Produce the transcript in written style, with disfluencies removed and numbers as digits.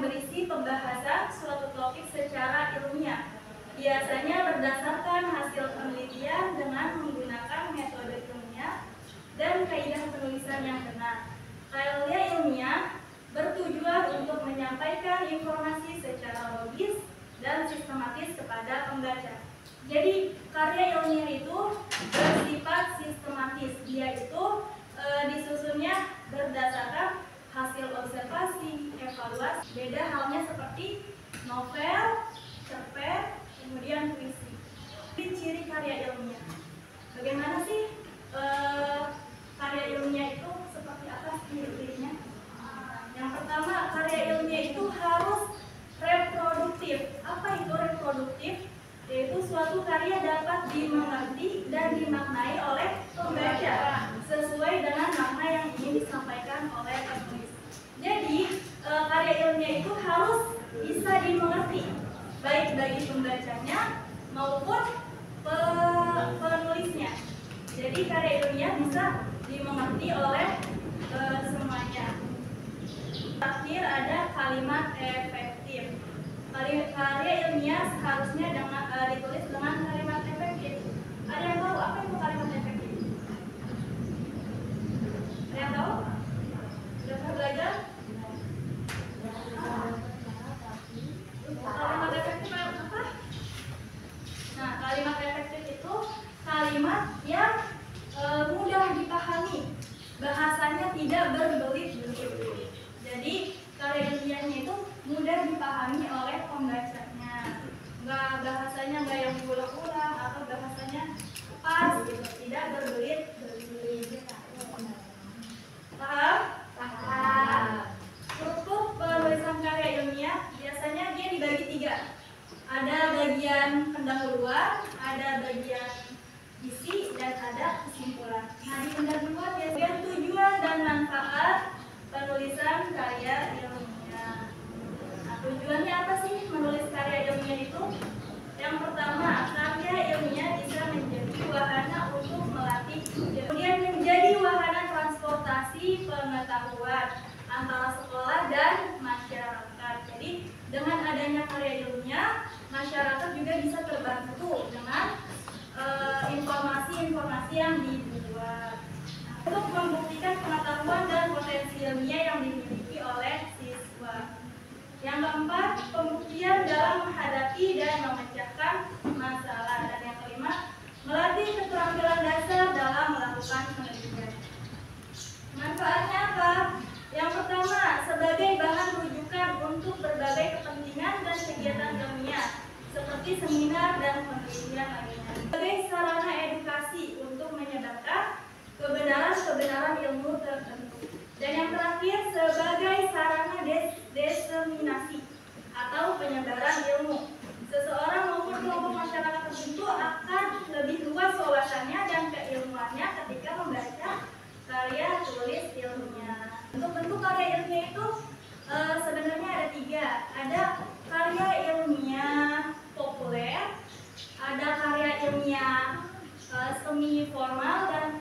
yang berisi pembahasan suatu topik secara ilmiah, biasanya berdasarkan hasil penelitian dengan menggunakan metode ilmiah dan kaidah penulisan yang benar. Karya ilmiah bertujuan untuk menyampaikan informasi secara logis dan sistematis kepada pembaca. Jadi karya ilmiah itu bersifat sistematis. Dia itu disusunnya berdasarkan hasil observasi, evaluasi. Beda halnya seperti novel, cerpen, kemudian puisi. Ciri karya ilmiah. Bagaimana sih karya ilmiah itu seperti apa ciri-cirinya? Yang pertama, karya ilmiah itu harus reproduktif. Apa itu reproduktif? Yaitu suatu karya dapat dimengerti dan dimaknai oleh pembaca sesuai dengan makna yang ingin disampaikan oleh penulis. Jadi, karya ilmiah itu harus bisa dimengerti, baik bagi pembacanya maupun penulisnya. Jadi, karya ilmiah bisa dimengerti oleh semuanya. Terakhir ada kalimat efektif. Karya ilmiah seharusnya ditulis dengan kalimat efektif. Ada yang tahu apa itu kalimat efektif? Ada yang tahu? Sudah pernah belajar? Kalimat efektif apa? Nah, kalimat efektif itu kalimat yang mudah dipahami, bahasanya tidak berbelit-belit. Jadi karya ilmiahnya itu mudah dipahami oleh pembacanya, bahasanya nggak yang ulang-ulang atau bahasanya pas gitu, tidak berbelit-belit. Paham? Paham. Struktur penulisan karya ilmiah biasanya dia dibagi 3. Ada bagian pendahuluan, ada bagian isi, dan ada kesimpulan. Nah, di pendahuluan biasanya tujuan dan manfaat penulisan karya ilmiah. Nah, tujuannya apa sih menulis karya ilmiah itu? Yang pertama, karya ilmiah bisa menjadi wahana untuk melatih, kemudian menjadi wahana transportasi pengetahuan antara sekolah dan masyarakat. Jadi, dengan adanya karya ilmiah, masyarakat juga bisa terbantu dengan informasi-informasi yang dibuat. Untuk membuktikan pengetahuan dan potensi ilmiah yang dimiliki oleh siswa. Yang keempat, pembuktian dalam menghadapi dan memecahkan masalah. Dan yang kelima, melatih keterampilan dasar dalam melakukan penelitian. Manfaatnya apa? Yang pertama, sebagai bahan rujukan untuk berbagai kepentingan dan kegiatan ilmiah, seperti seminar dan penelitian lainnya. Sebagai sarana edukasi untuk menyebarkan kebenaran ilmu tertentu. Dan yang terakhir, sebagai sarana diseminasi atau penyebaran ilmu. Seseorang maupun kelompok masyarakat tertentu akan lebih luas wawasannya dan keilmuannya ketika membaca karya tulis ilmiah. Bentuk-bentuk karya ilmiah itu sebenarnya ada 3. Ada karya ilmiah populer, ada karya ilmiah semi formal, dan